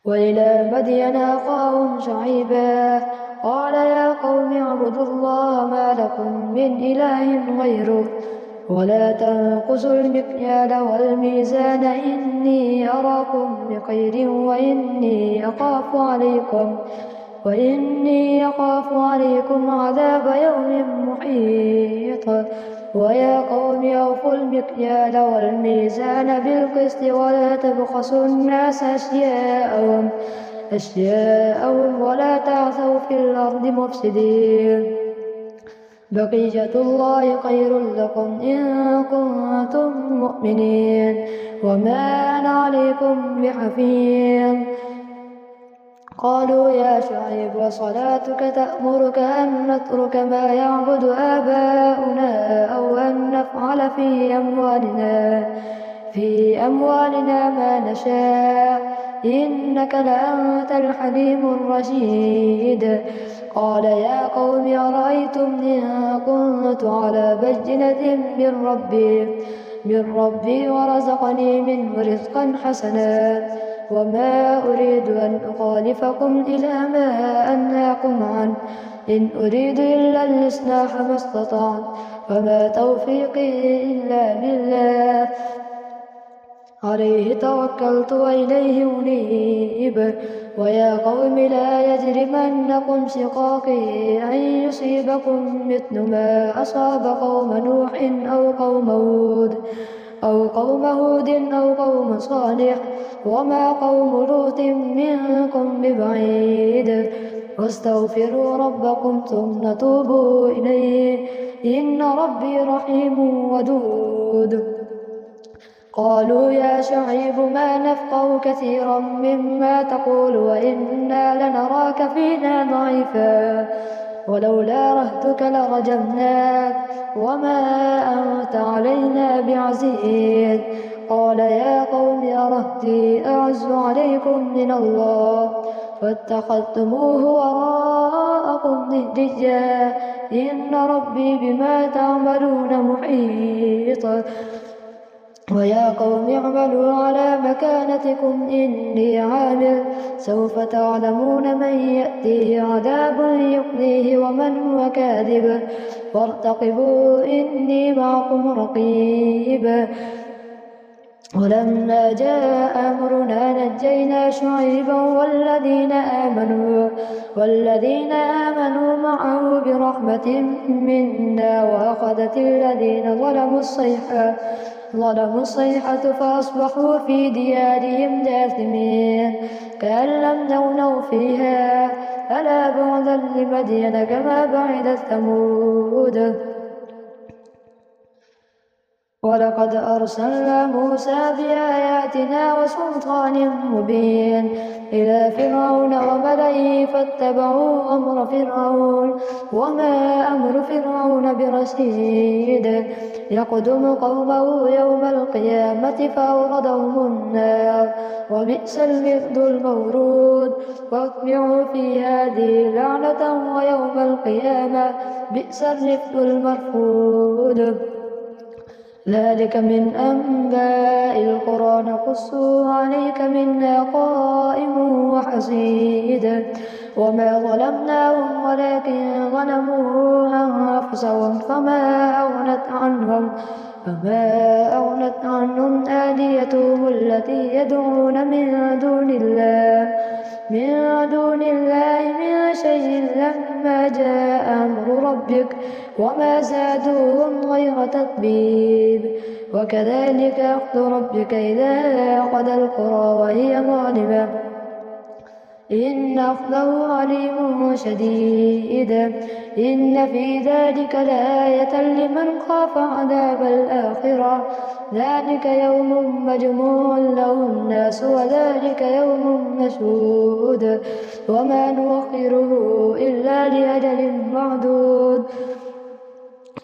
وإلى مدين أخاهم شعيبا قال يا قوم اعبدوا الله ما لكم من إله غيره ولا تنقصوا المكيال والميزان إني أراكم بخير وإني أخاف عليكم عذاب يوم محيط. ويا قوم أوفوا المكيال والميزان بالقسط ولا تبخسوا الناس أشياءهم ولا تعثوا في الأرض مفسدين. بقية الله خير لكم إن كنتم مؤمنين وما أنا عليكم بحفيظ. قالوا يا شعيب وصلاتك تأمرك أن نترك ما يعبد آباؤنا أو أن نفعل في أموالنا ما نشاء إنك لأنت الحليم الرشيد. قال يا قوم أرأيتم إن كنت على بينة من ربي ورزقني منه رزقا حسنا وما أريد أن أخالفكم إلى ما أنهاكم عنه إن أريد إلا الإصلاح ما استطعت وما توفيقي إلا بالله عليه توكلت وإليه أنيب. ويا قوم لا يجرمنكم شقاقي أن يصيبكم مثل ما أصاب قوم نوح أو قوم هود أو قوم صالح وما قوم لوط منكم ببعيد. واستغفروا ربكم ثم توبوا إليه إن ربي رحيم ودود. قالوا يا شعيب ما نفقه كثيرا مما تقول وإنا لنراك فينا ضعيفا ولولا رهتك لرجمناك وما أنت علينا بعزيز. قال يا قوم أرهتي أعز عليكم من الله فاتخذتموه وراءكم ظهريا إن ربي بما تعملون محيط. ويا قوم اعملوا على مكانتكم إني عامل سوف تعلمون من يأتيه عذاب يخزيه ومن هو كاذب وارتقبوا إني معكم رقيب. ولما جاء أمرنا نجينا شعيبا والذين آمنوا معه برحمة منا وأخذت الذين ظلموا الصيحة فأصبحوا في ديارهم جاثمين كأن لم يغنوا فيها ألا بعدا لمدين كما بعدت ثمود. ولقد أرسلنا موسى بآياتنا وسلطان مبين إلى فرعون وملئه فاتبعوا أمر فرعون وما أمر فرعون برشيد. يقدم قومه يوم القيامة فأوردهم النار وبئس الورد المورود واتبعوا في هذه لعنة ويوم القيامة بئس الرفد المرفود. ذلك من أنباء القرى نقصه عليك منها قائم وحصيد. وما ظلمناهم ولكن ظلموا أنفسهم فما أغنت عنهم آلهتهم التي يدعون من دون الله من شيء لما جاء أمر ربك وما زادوهم غير تتبيب. وكذلك أخذ ربك إذا أخذ القرى وهي ظالمة إن أخذه عليم شديد. إن في ذلك لآية لمن خاف عذاب الآخرة ذلك يوم مجموع له الناس وذلك يوم مشهود وما نؤخره إلا لأجل معدود.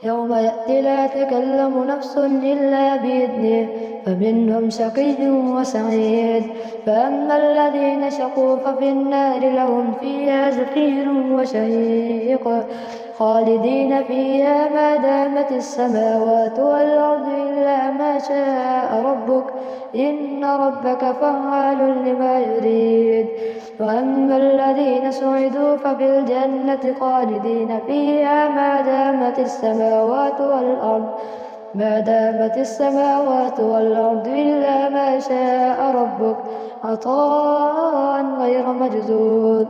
يوم يأتي لا تكلم نفس إلا بإذنه فمنهم شقي وسعيد فأما الذين شقوا ففي النار لهم فيها زفير وشهيق خالدين فيها ما دامت السماوات والأرض إلا ما شاء ربك إن ربك فعال لما يريد وأما الذين سعدوا ففي الجنة خالدين فيها ما دامت السماوات والأرض إلا ما شاء ربك عطاء غير مجذوذ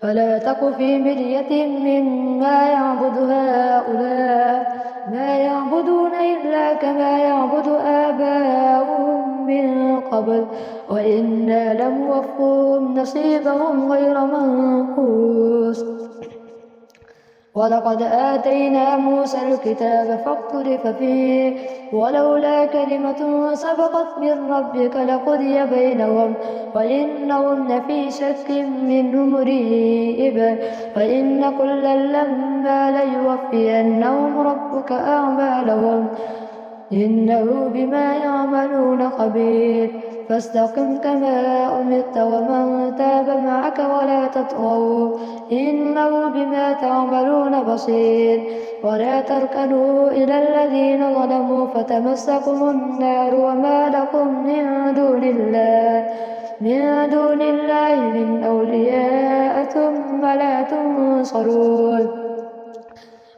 فلا تك في مرية مما يعبد هؤلاء ما يعبدون إلا كما يعبد آباؤهم من قبل وإنا لموفوهم نصيبهم غير منقوص ولقد آتينا موسى الكتاب فاختلف فيه ولولا كلمة سبقت من ربك لقضي بينهم وإنهم لفي شك منه مريب وإن كلا لما ليوفينهم ربك أعمالهم إنه بما يعملون خبير فاستقم كما أمرت ومن تاب معك ولا تطغوا إنه بما تعملون بصير ولا تركنوا إلى الذين ظلموا فتمسكم النار وما لكم من دون الله من أولياء ثم لا تنصرون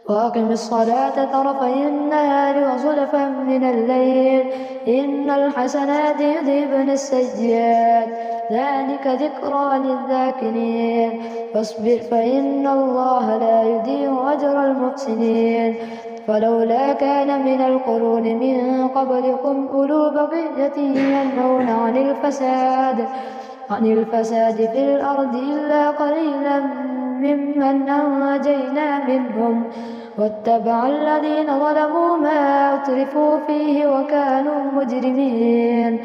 وأقم الصلاة طرفي النهار وزلفا من الليل إن الحسنات يذهبن السيئات ذلك ذكرى للذاكرين فاصبر فإن الله لا يضيع أجر المحسنين فلولا كان من القرون من قبلكم أولو بقية ينهون عن الفساد في الأرض إلا قليلا ممن أنجينا منهم واتبع الذين ظلموا ما أترفوا فيه وكانوا مجرمين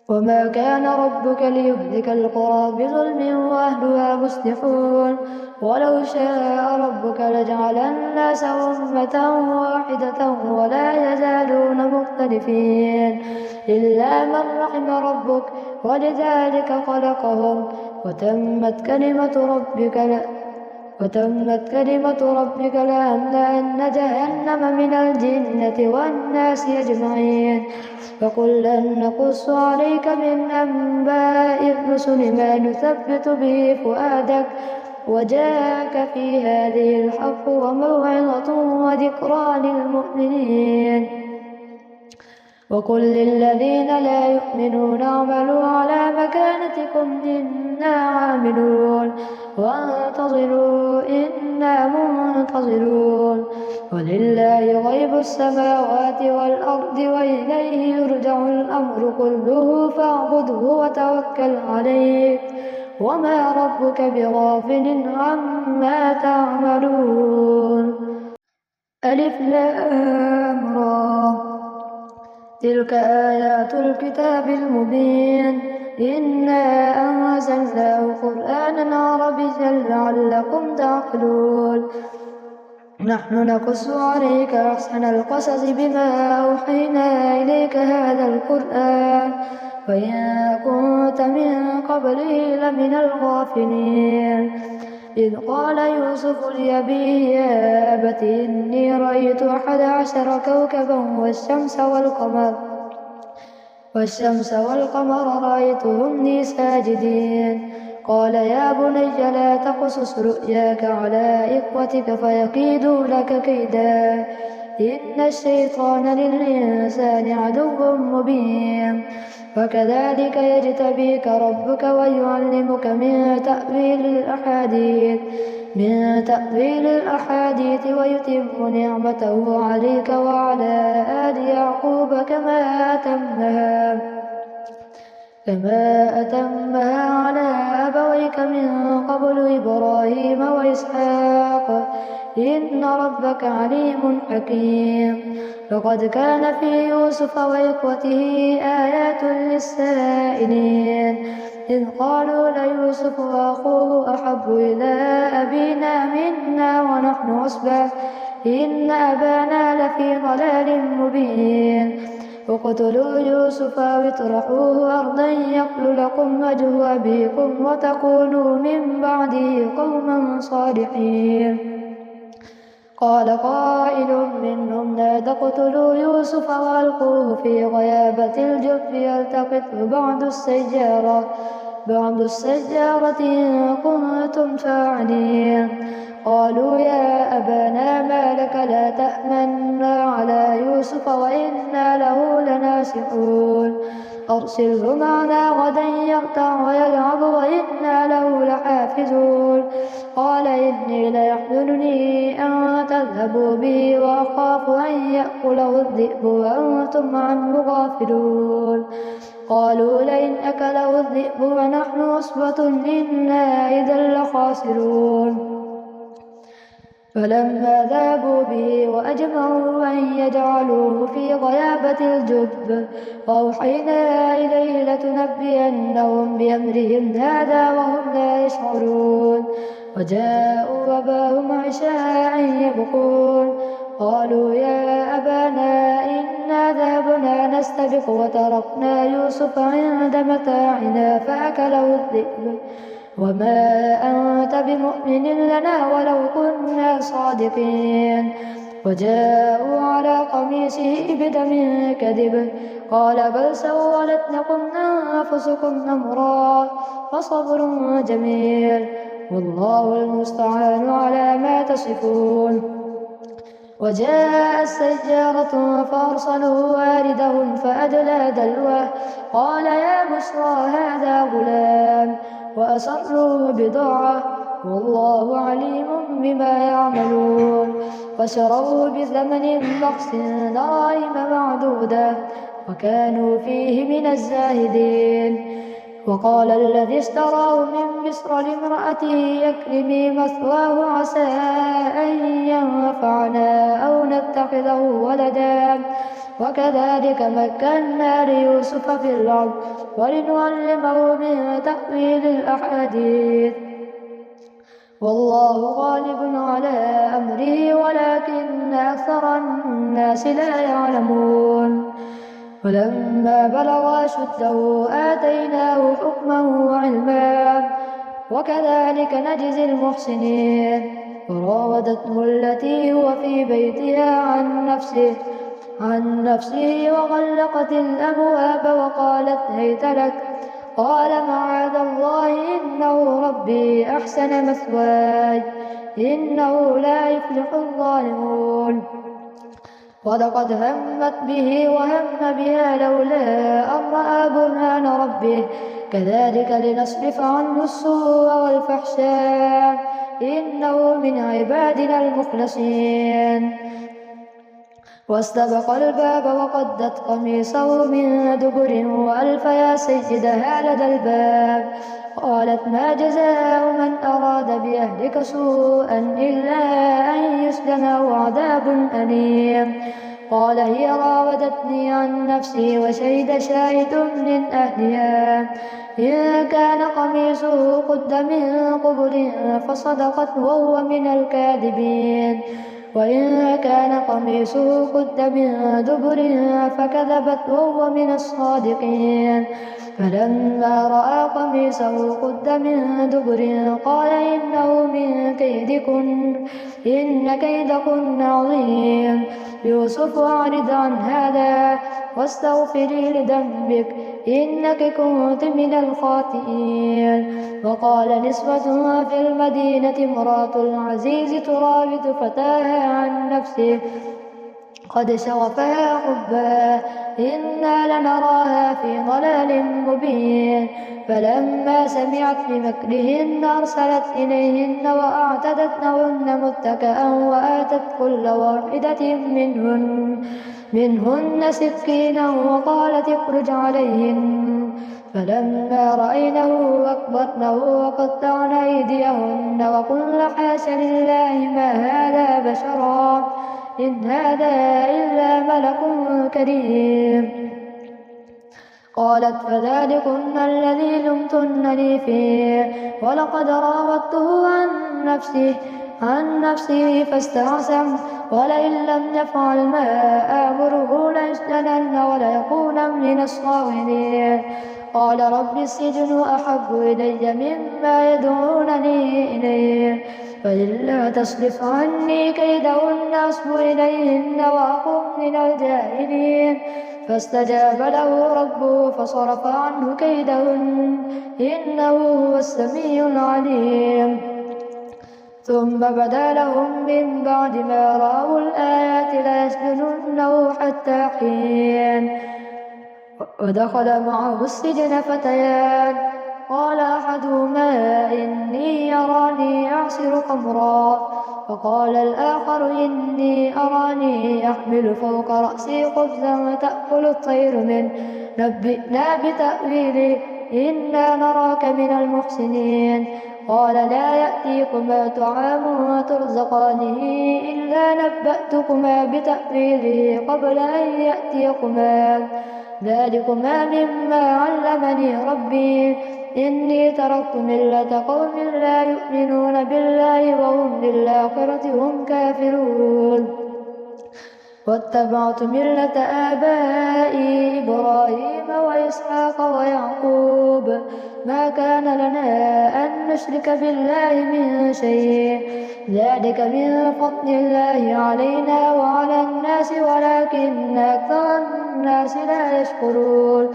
وما كان ربك ليهلك القرى بظلم وأهلها مصلحون ولو شاء ربك لجعل الناس أمة واحدة ولا يزالون مختلفين إلا من رحم ربك ولذلك خلقهم وتمت كلمة ربك لأملأن جهنم من الجنة والناس أجمعين فكلا نقص عليك من أنباء الرسل ما نثبت به فؤادك وجاءك في هذه الحق وموعظة وذكرى للمؤمنين وقل للذين لا يؤمنون اعملوا على مكانتكم إنا عاملون وانتظروا إنا منتظرون ولله غيب السماوات والأرض وإليه يرجع الأمر كله فاعبده وتوكل عليه وما ربك بغافل عما تعملون ألف لام را تلك آيات الكتاب المبين إنا أنزلناه قرآنا عربيا لعلكم تعقلون نحن نقص عليك أحسن القصص بما أوحينا إليك هذا القرآن وإن كنت من قبله لمن الغافلين إذ قال يوسف لأبيه يا أبت إني رأيت 11 كوكبا والشمس والقمر رأيتهم لي ساجدين قال يا بني لا تقصص رؤياك على إخوتك فيكيدوا لك كيدا إن الشيطان للإنسان عدو مبين وكذلك يجتبيك ربك ويعلمك من تأويل الأحاديث ويتم نعمته عليك وعلى آل يعقوب كما أتمها على أبويك من قبل إبراهيم وإسحاق إن ربك عليم حكيم لقد كان في يوسف وإخوته آيات للسائلين إذ قالوا ليوسف وأخوه أحب إلى أبينا منا ونحن عصبة إن أبانا لفي ضلال مبين اقتلوا يوسف أو اطرحوه أرضا يخل لكم وجه أبيكم وتكونوا من بعده قوما صالحين. قال قائل منهم لا تقتلوا يوسف وألقوه في غيابة الجب يلتقطه بعض السيارة إن كنتم فاعلين. قالوا يا أبانا ما لك لا تأمنا على يوسف وإنا له لناصحون أرسله معنا غدا يرتع ويلعب وإنا له لحافظون. قال إني ليحزنني أن تذهبوا به وأخاف أن يأكله الذئب وأنتم عنه غافلون. قالوا لئن أكله الذئب ونحن عصبة إنا إذا لخاسرون. فلما ذهبوا به وأجمعوا أن يجعلوه في غيابة الجب وأوحينا إليه لتنبئنهم بأمرهم هذا وهم لا يشعرون. وجاءوا أباهم عشاء يبكون قالوا يا أبانا إنا ذهبنا نستبق وتركنا يوسف عند متاعنا فأكله الذئب وما أنت بمؤمن لنا ولو كنا صادقين. وجاءوا على قميصه بدم كذب قال بل سولت لكم أنفسكم أمرا فصبر جميل والله المستعان على ما تصفون. وجاء السيارة فأرسلوا واردهم فأدلى دلوه قال يا بشرى هذا غلام وأسروه بضاعة والله عليم بما يعملون. فشروه بثمن بخس دراهم معدودة وكانوا فيه من الزاهدين. وقال الذي اشتراه من مصر لامرأته يكرمي مثواه عسى أن ينفعنا أو نتخذه ولدا وكذلك مكنا ليوسف في الأرض ولنعلمه من تأويل الأحاديث والله غالب على أمره ولكن أكثر الناس لا يعلمون. ولما بلغ أشده آتيناه حكما وعلما وكذلك نجزي المحسنين. وراودته التي هو في بيتها عن نفسه وغلقت الأبواب وقالت هيت لك قال معاذ الله إنه ربي أحسن مثواي إنه لا يفلح الظالمون. ولقد همت به وهم بها لولا أن رأى برهان ربه كذلك لنصرف عنه السوء والفحشاء إنه من عبادنا المخلصين. واستبق الباب وقدت قميصه من دبر وألف يا سيدها لدى الباب قالت ما جزاء من أراد بأهلك سوءا إلا أن يسجن أو عذاب أليم. قال هي راودتني عن نفسي وشهد شاهد من أهلها إن كان قميصه قد من قبل فصدقت وهو من الكاذبين وإن كان قميصه قد من دبر فكذبت وهو من الصادقين. فلما رأى قميصه قد من دبر قال إنه من كيدكن إن كيدكن عظيم. يوسف أعرض عن هذا واستغفري لذنبك إنك كنت من الخاطئين. وقال نسوة في المدينة امرأة العزيز تراود فتاها عن نفسه قد شغفها حبا إنا لنراها في ضلال مبين. فلما سمعت بمكرهن أرسلت إليهن وأعتدت لهن متكئا وآتت كل واحدة منهن سكينا وقالت اخرج عليهن. فلما رأينه أكبرنه وقطعن أيديهن وقلن حاش لله ما هذا بشرا إن هذا إلا ملك كريم. قالت فذلكن الذي لمتنني فيه ولقد راودته عن نفسه فاستعصم ولئن لم يفعل ما آمره ليسجنن وليكون من الصاغرين. قال رب السجن أحب إلي مما يدعونني إليه فإلا تصرف عني كيدهن أصب إليهن وأكن من الجاهلين. فاستجاب له ربه فصرف عنه كيدهن إنه هو السميع العليم. ثم بدا لهم من بعد ما رأوا الآيات ليسجننه حتى حين. ودخل معه السجن فتيان قال أحدهما إني أراني أعصر خمرا وقال الآخر إني أراني أحمل فوق رأسي خبزا تأكل الطير منه نبئنا بتأويله إنا نراك من المحسنين. قال لا يأتيكما طعام ترزقانه إلا نبأتكما بتأويله قبل أن يأتيكما ذلكما مما علمني ربي إني تركت ملة قوم لا يؤمنون بالله وهم بالآخرة هم كافرون واتبعت ملة آبائي إبراهيم وإسحاق ويعقوب ما كان لنا أن نشرك بالله من شيء ذلك من فضل الله علينا وعلى الناس ولكن أكثر الناس لا يشكرون.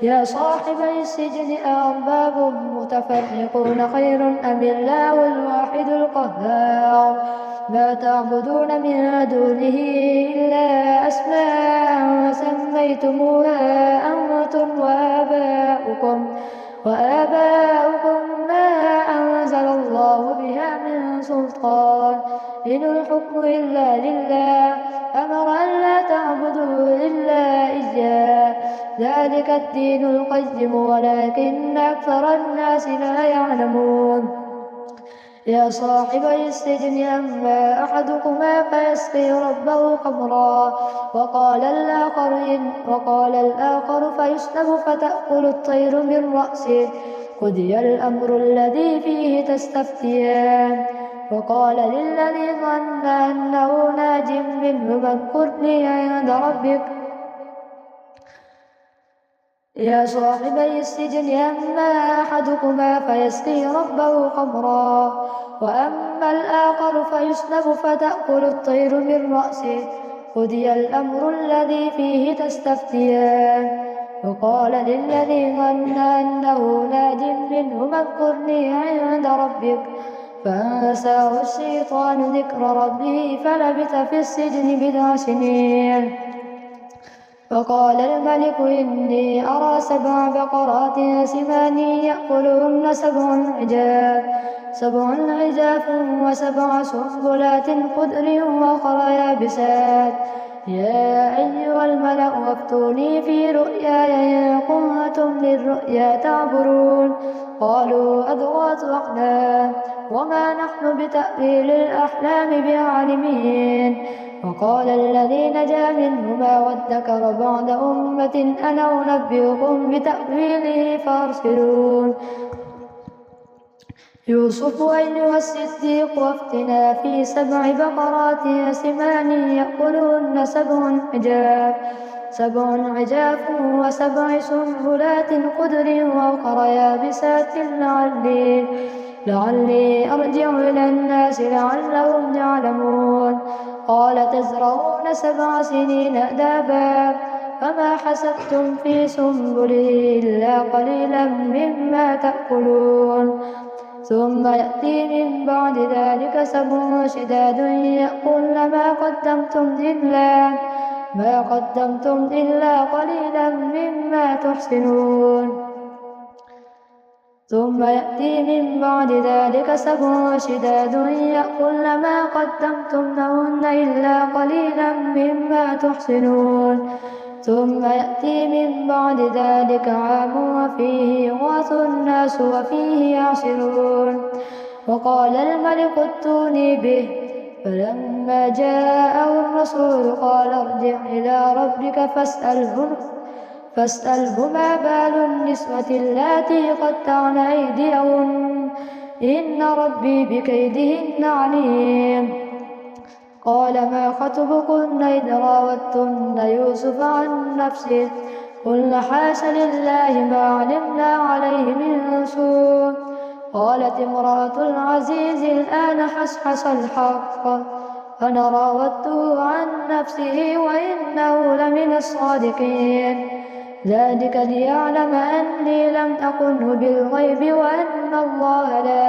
يا صاحبي السجن أأرباب متفرقون خير أم الله الواحد القهار ما تعبدون من دونه إلا أسماء سميتموها أنتم وآباؤكم ما أنزل الله بها من سلطان إن الحكم إلا لله أمر أن لا تعبدوا إلا إياه ذلك الدين القيم ولكن أكثر الناس لا يعلمون. يا صاحبي السجن أما أحدكما فيسقي ربه خمرا وقال الآخر فيسلب فتأكل الطير من رأسه قضي الأمر الذي فيه تستفتيان. وقال للذي ظن أنه ناج منه اذكرني عند ربك. يا صاحبي السجن أما أحدكما فيسقي ربه خمرا وأما الآخر فيسلب فتأكل الطير من رأسه قضي الأمر الذي فيه تستفتيان. وقال للذي ظن أنه ناج منه اذكرني عند ربك فأنساه الشيطان ذكر ربه فلبث في السجن بضع سنين. فقال الملك إني أرى 7 بقرات سمان يأكلهن 7 عجاف و7 سنبلات خضر وأخرى يابسات يا أيها الملأ وافتوني في رؤياي إن كنتم للرؤيا تعبرون. قالوا أضغاث أحلام وما نحن بتأويل الأحلام بعالمين. وقال الذي نجا منهما وادكر بعد أمة أنا أنبئكم بتأويله فأرسلون. يوسف أيها الصديق وافتنا في 7 بقرات سمان يأكلهن 7 عجاف و7 سنبلات خضر وأخرى يابسات لعلي أرجع إلى الناس لعلهم يعلمون. قال تزرعون 7 سنين دابا فما حسبتم في سنبله إلا قليلا مما تأكلون. ثم يأتي من بعد ذلك 7 شداد يأكلن ما قدمتم إلا قليلا مما تحسنون. ثم يأتي من بعد ذلك 7 شداد يأكلن ما قدمتم لهن إلا قليلا مما تحسنون. ثم يأتي من بعد ذلك عام وفيه يغاث الناس وفيه يعصرون. وقال الملك ائتوني به فلما جاءه الرسول قال ارجع إلى ربك فاسألهما بال النسوة اللاتي قطعن أيديهن إن ربي بكيدهن عليم. قال ما خطبكن إذ راوتن يوسف عن نفسه قلن حاش لله ما علمنا عليه من سوء. قالت امرأة العزيز الآن حصحص الحق أنا راودته عن نفسه وإنه لمن الصادقين. ذلك ليعلم أني لم أخنه بالغيب وأن الله لا